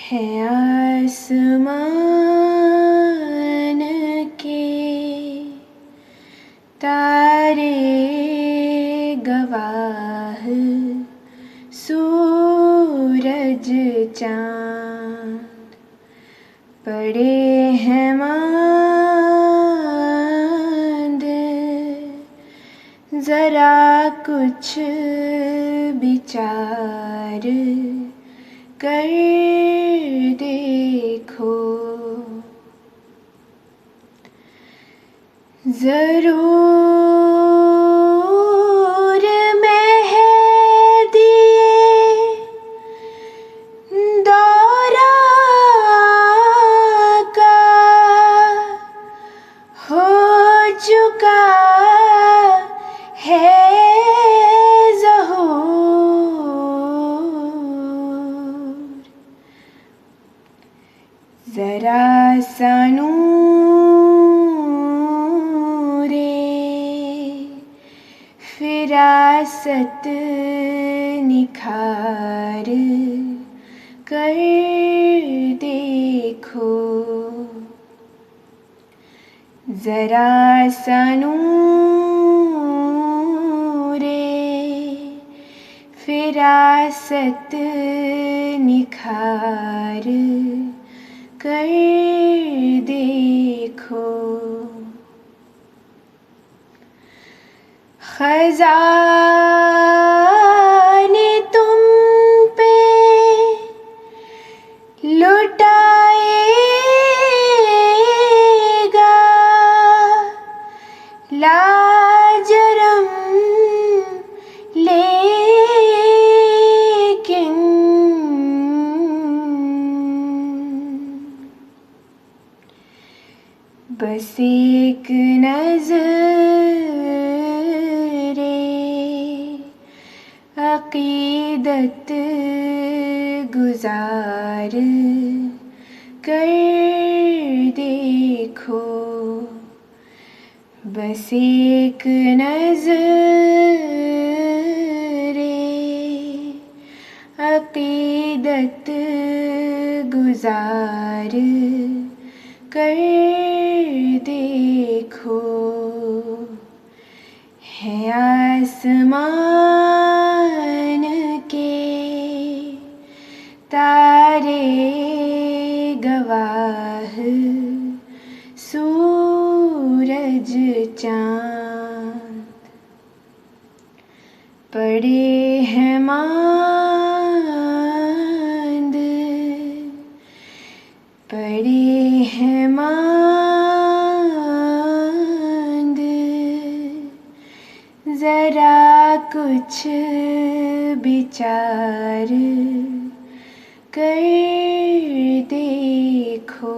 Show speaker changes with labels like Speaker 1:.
Speaker 1: है आसमान के तारे गवाह, सूरज चाँद पड़े हैं मांद। जरा कुछ विचार कर देखो, जरूर मेहदी दौरा का हो चुका है ज़हूर। जरा सा नूरे फिरासत निखार कर देखो, जरा सा नूरे फिरासत निखार कर देखो। खजाने तुम पे लुटाएगा लाजरम, लेकिन बस एक नज़रे अक़ीदत गुज़ार कर देखो, बस एक नज़रे अक़ीदत गुज़ार कर देखो। है आसमान के तारे गवाह, सूरज चाँद पड़े हैं मांद, पड़े हैं मांद। जरा कुछ विचार कर देखो।